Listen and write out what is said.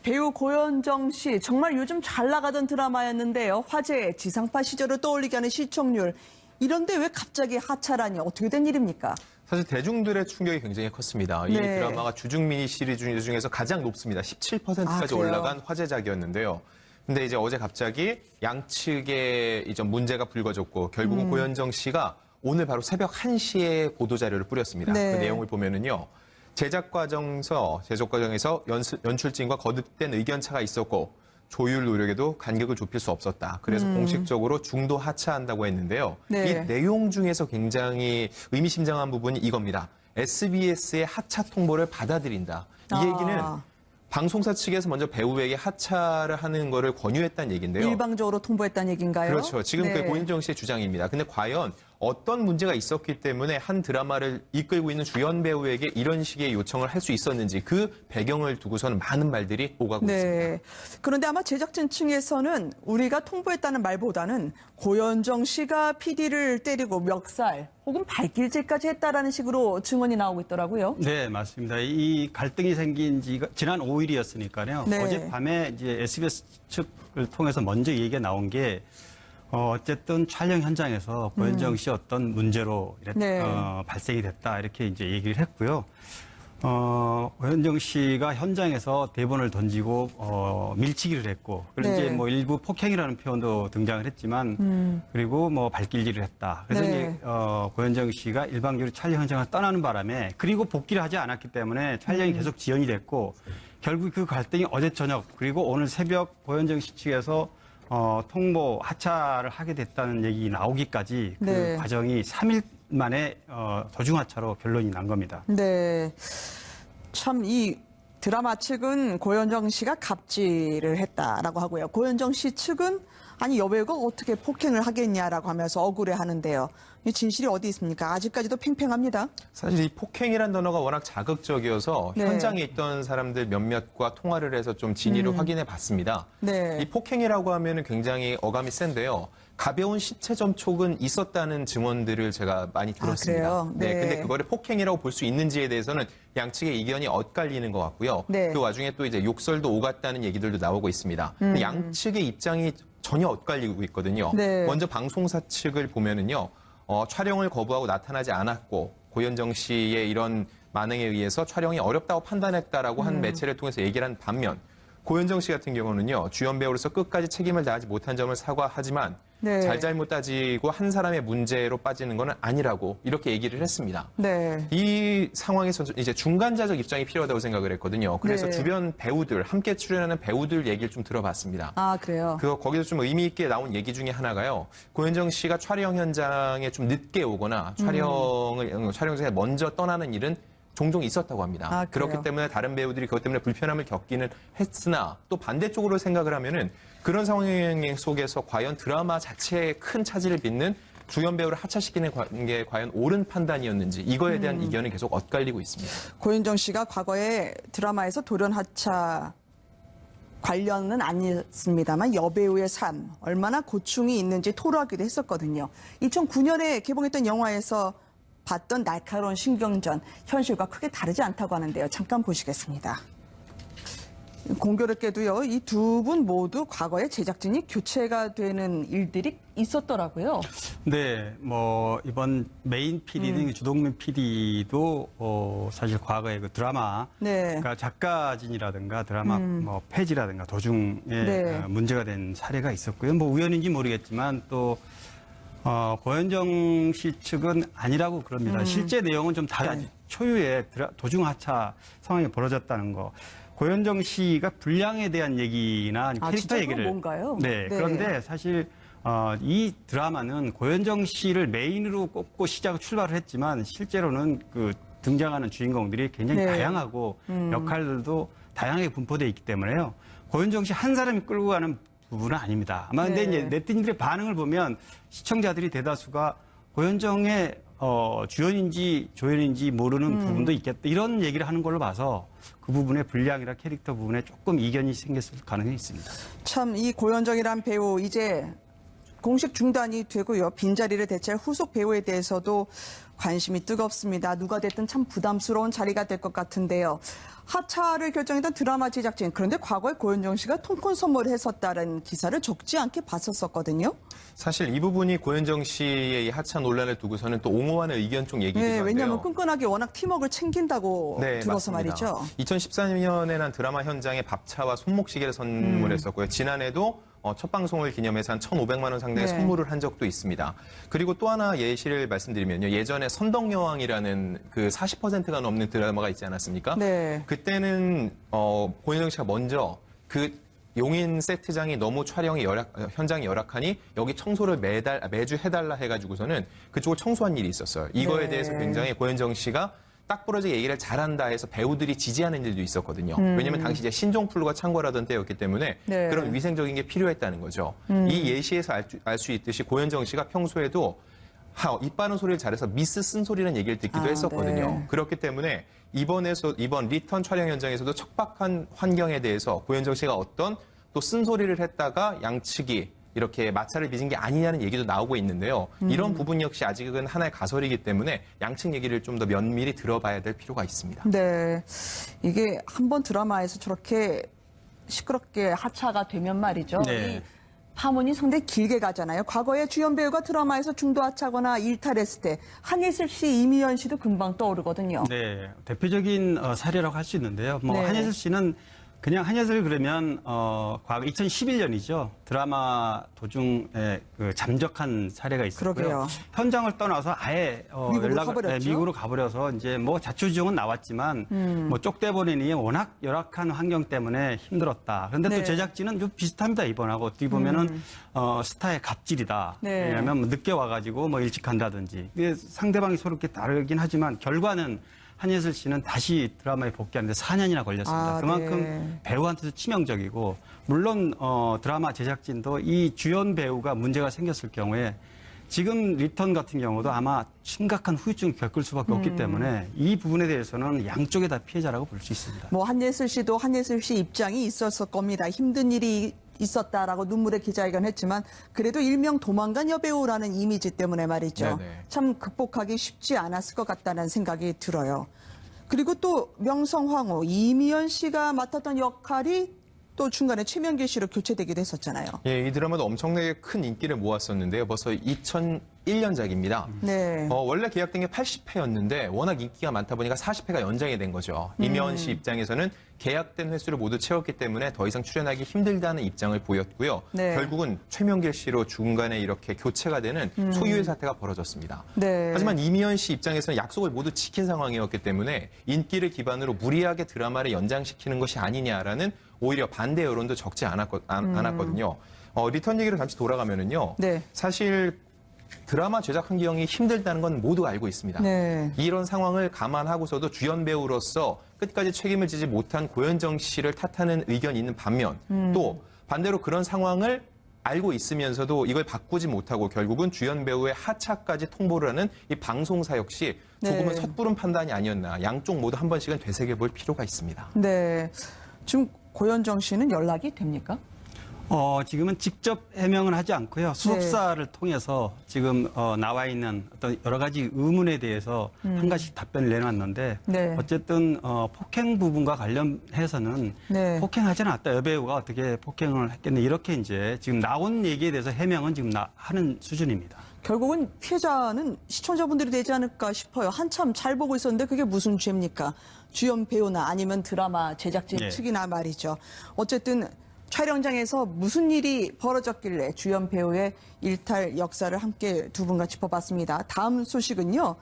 배우 고현정 씨 정말 요즘 잘 나가던 드라마였는데요. 화제의 지상파 시절을 떠올리게 하는 시청률. 이런데 왜 갑자기 하차라니 어떻게 된 일입니까? 사실 대중들의 충격이 굉장히 컸습니다. 이 드라마가 주중 미니 시리즈 중에서 가장 높습니다. 17%까지 올라간 화제작이었는데요. 근데 이제 어제 갑자기 양측에 이제 문제가 불거졌고 결국은 고현정 씨가 오늘 바로 새벽 1시에 보도자료를 뿌렸습니다. 그 내용을 보면은요. 제작 과정에서 연출진과 거듭된 의견차가 있었고 조율 노력에도 간격을 좁힐 수 없었다. 그래서 공식적으로 중도 하차한다고 했는데요. 이 내용 중에서 굉장히 의미심장한 부분이 이겁니다. SBS의 하차 통보를 받아들인다. 이 얘기는 방송사 측에서 먼저 배우에게 하차를 하는 거를 권유했다는 얘기인데요. 일방적으로 통보했다는 얘기인가요? 그렇죠. 지금 그 고현정 씨의 주장입니다. 근데 과연 어떤 문제가 있었기 때문에 한 드라마를 이끌고 있는 주연 배우에게 이런 식의 요청을 할 수 있었는지 그 배경을 두고서는 많은 말들이 오가고 있습니다. 그런데 아마 제작진 층에서는 우리가 통보했다는 말보다는 고현정 씨가 PD를 때리고 멱살 혹은 발길질까지 했다라는 식으로 증언이 나오고 있더라고요. 네, 맞습니다. 이 갈등이 생긴 지가 지난 5일이었으니까요. 어젯밤에 이제 SBS 측을 통해서 먼저 얘기가 나온 게 어쨌든 촬영 현장에서 고현정 씨 어떤 문제로 발생이 됐다 이렇게 이제 얘기를 했고요. 고현정 씨가 현장에서 대본을 던지고 밀치기를 했고, 그리고 이제 뭐 일부 폭행이라는 표현도 등장을 했지만, 그리고 뭐 발길질을 했다. 그래서 이제 고현정 씨가 일방적으로 촬영 현장을 떠나는 바람에, 그리고 복귀를 하지 않았기 때문에 촬영이 계속 지연이 됐고, 결국 그 갈등이 어제 저녁 그리고 오늘 새벽 고현정 씨 측에서 통보 하차를 하게 됐다는 얘기 나오기까지 그 과정이 3일 만에 도중 하차로 결론이 난 겁니다. 네, 참 이 드라마 측은 고현정 씨가 갑질을 했다라고 하고요. 고현정 씨 측은 아니 여배우가 어떻게 폭행을 하겠냐라고 하면서 억울해하는데요. 이 진실이 어디 있습니까? 아직까지도 팽팽합니다. 사실 이 폭행이란 단어가 워낙 자극적이어서 현장에 있던 사람들 몇몇과 통화를 해서 좀 진위를 확인해 봤습니다. 이 폭행이라고 하면 굉장히 어감이 센데요. 가벼운 신체 접촉은 있었다는 증언들을 제가 많이 들었습니다. 근데 그거를 폭행이라고 볼 수 있는지에 대해서는 양측의 이견이 엇갈리는 것 같고요. 그 와중에 또 이제 욕설도 오갔다는 얘기들도 나오고 있습니다. 양측의 입장이 전혀 엇갈리고 있거든요. 먼저 방송사 측을 보면은요. 촬영을 거부하고 나타나지 않았고 고현정 씨의 이런 만행에 의해서 촬영이 어렵다고 판단했다라고 한 매체를 통해서 얘기를 한 반면 고현정 씨 같은 경우는요. 주연 배우로서 끝까지 책임을 다하지 못한 점을 사과하지만 잘잘못 따지고 한 사람의 문제로 빠지는 건 아니라고 이렇게 얘기를 했습니다. 이 상황에서 이제 중간자적 입장이 필요하다고 생각을 했거든요. 그래서 주변 배우들, 함께 출연하는 배우들 얘기를 좀 들어봤습니다. 아, 그래요? 거기서 좀 의미 있게 나온 얘기 중에 하나가요. 고현정 씨가 촬영 현장에 좀 늦게 오거나 촬영장에 먼저 떠나는 일은 종종 있었다고 합니다. 그렇기 때문에 다른 배우들이 그것 때문에 불편함을 겪기는 했으나 또 반대쪽으로 생각을 하면은 그런 상황 속에서 과연 드라마 자체에 큰 차질을 빚는 주연 배우를 하차시키는 게 과연 옳은 판단이었는지 이거에 대한 이견은 계속 엇갈리고 있습니다. 고현정 씨가 과거에 드라마에서 돌연 하차 관련은 아니었습니다만 여배우의 삶, 얼마나 고충이 있는지 토로하기도 했었거든요. 2009년에 개봉했던 영화에서 봤던 날카로운 신경전, 현실과 크게 다르지 않다고 하는데요. 잠깐 보시겠습니다. 공교롭게도요, 이 두 분 모두 과거에 제작진이 교체가 되는 일들이 있었더라고요. 네, 뭐 이번 메인 PD는 주동민 PD도 사실 과거에 그 드라마, 그러니까 작가진이라든가 드라마 뭐 폐지라든가 도중에 문제가 된 사례가 있었고요. 뭐 우연인지 모르겠지만 또 고현정 씨 측은 아니라고 그럽니다. 실제 내용은 좀 다른 초유의 도중 하차 상황이 벌어졌다는 거. 고현정 씨가 분량에 대한 얘기나 캐릭터 얘기를 뭔가요? 그런데 사실 이 드라마는 고현정 씨를 메인으로 꼽고 출발을 했지만 실제로는 그 등장하는 주인공들이 굉장히 다양하고 역할들도 다양하게 분포되어 있기 때문에요. 고현정 씨 한 사람이 끌고 가는 부분은 아닙니다. 아마 근데 이제 네티즌들의 반응을 보면 시청자들이 대다수가 고현정의 주연인지 조연인지 모르는 부분도 있겠다. 이런 얘기를 하는 걸로 봐서 그 부분의 분량이나 캐릭터 부분에 조금 이견이 생겼을 가능성이 있습니다. 참 이 고현정이란 배우 이제 공식 중단이 되고요. 빈자리를 대체할 후속 배우에 대해서도 관심이 뜨겁습니다. 누가 됐든 참 부담스러운 자리가 될 것 같은데요. 하차를 결정했던 드라마 제작진. 그런데 과거에 고현정 씨가 통큰 선물을 했었다는 기사를 적지 않게 봤었거든요. 사실 이 부분이 고현정 씨의 이 하차 논란을 두고서는 또 옹호하는 의견 쪽 얘기이기도 한데요. 왜냐하면 끈끈하게 워낙 팀워크를 챙긴다고 들어서 맞습니다. 말이죠. 2014년에 난 드라마 현장에 밥차와 손목시계를 선물했었고요. 지난해도 첫 방송을 기념해서 한 1,500만 원 상당의 선물을 한 적도 있습니다. 그리고 또 하나 예시를 말씀드리면요. 예전에 선덕여왕이라는 그 40%가 넘는 드라마가 있지 않았습니까? 네. 그때는 고현정 씨가 먼저 그 용인 세트장이 너무 현장이 열악하니 여기 청소를 매주 해달라 해가지고서는 그쪽을 청소한 일이 있었어요. 이거에 대해서 굉장히 고현정 씨가 딱 부러지게 얘기를 잘한다 해서 배우들이 지지하는 일도 있었거든요. 왜냐하면 당시 이제 신종플루가 창궐하던 때였기 때문에 그런 위생적인 게 필요했다는 거죠. 이 예시에서 알 수 있듯이 고현정 씨가 평소에도 입 바른 소리를 잘해서 미스 쓴소리라는 얘기를 듣기도 했었거든요. 그렇기 때문에 이번 리턴 촬영 현장에서도 척박한 환경에 대해서 고현정 씨가 어떤 또 쓴소리를 했다가 양측이 이렇게 마찰을 빚은 게 아니냐는 얘기도 나오고 있는데요. 이런 부분 역시 아직은 하나의 가설이기 때문에 양측 얘기를 좀 더 면밀히 들어봐야 될 필요가 있습니다. 네, 이게 한번 드라마에서 저렇게 시끄럽게 하차가 되면 말이죠. 이 파문이 상당히 길게 가잖아요. 과거에 주연 배우가 드라마에서 중도 하차거나 일탈했을 때 한예슬 씨, 이미연 씨도 금방 떠오르거든요. 네, 대표적인 사례라고 할 수 있는데요. 한예슬 씨는 그냥 한예슬 그러면 과거 2011년이죠. 드라마 도중에 그 잠적한 사례가 있었고요. 그러게요. 현장을 떠나서 아예 미국으로 가버려서 이제 자초지종은 나왔지만 쪽대 버리니 워낙 열악한 환경 때문에 힘들었다. 그런데 또 제작진은 좀 비슷합니다. 이번하고 어떻게 보면은 스타의 갑질이다. 왜냐하면 늦게 와가지고 일찍 간다든지 상대방이 서로 이렇게 다르긴 하지만 결과는 한예슬 씨는 다시 드라마에 복귀하는데 4년이나 걸렸습니다. 그만큼 배우한테도 치명적이고 물론 드라마 제작진도 이 주연 배우가 문제가 생겼을 경우에 지금 리턴 같은 경우도 아마 심각한 후유증을 겪을 수밖에 없기 때문에 이 부분에 대해서는 양쪽에 다 피해자라고 볼 수 있습니다. 한예슬 씨도 한예슬 씨 입장이 있었을 겁니다. 힘든 일이 있었다라고 눈물의 기자회견했지만 그래도 일명 도망간 여배우라는 이미지 때문에 말이죠. 참 극복하기 쉽지 않았을 것 같다는 생각이 들어요. 그리고 또 명성황후 이미연 씨가 맡았던 역할이 또 중간에 최명길 씨로 교체되기도 했었잖아요. 이 드라마도 엄청나게 큰 인기를 모았었는데요. 벌써 2001년작입니다. 원래 계약된 게 80회였는데 워낙 인기가 많다 보니까 40회가 연장이 된 거죠. 이미연 씨 입장에서는 계약된 회수를 모두 채웠기 때문에 더 이상 출연하기 힘들다는 입장을 보였고요. 결국은 최명길 씨로 중간에 이렇게 교체가 되는 소유의 사태가 벌어졌습니다. 하지만 이미연 씨 입장에서는 약속을 모두 지킨 상황이었기 때문에 인기를 기반으로 무리하게 드라마를 연장시키는 것이 아니냐라는 오히려 반대 여론도 적지 않았거든요. 리턴 얘기로 잠시 돌아가면은요. 사실 드라마 제작 환경이 힘들다는 건 모두 알고 있습니다. 이런 상황을 감안하고서도 주연 배우로서 끝까지 책임을 지지 못한 고현정 씨를 탓하는 의견이 있는 반면 또 반대로 그런 상황을 알고 있으면서도 이걸 바꾸지 못하고 결국은 주연 배우의 하차까지 통보를 하는 이 방송사 역시 조금은 섣부른 판단이 아니었나. 양쪽 모두 한 번씩은 되새겨볼 필요가 있습니다. 지금 고현정 씨는 연락이 됩니까? 지금은 직접 해명을 하지 않고요. 수석사를 통해서 지금 나와 있는 어떤 여러 가지 의문에 대해서 한 가지 답변을 내놨는데 어쨌든 폭행 부분과 관련해서는 폭행하지는 않았다. 여배우가 어떻게 폭행을 했겠네. 이렇게 이제 지금 나온 얘기에 대해서 해명은 지금 하는 수준입니다. 결국은 피해자는 시청자분들이 되지 않을까 싶어요. 한참 잘 보고 있었는데 그게 무슨 죄입니까? 주연 배우나 아니면 드라마 제작진 측이나 말이죠. 어쨌든 촬영장에서 무슨 일이 벌어졌길래 주연 배우의 일탈 역사를 함께 두 분과 짚어봤습니다. 다음 소식은요.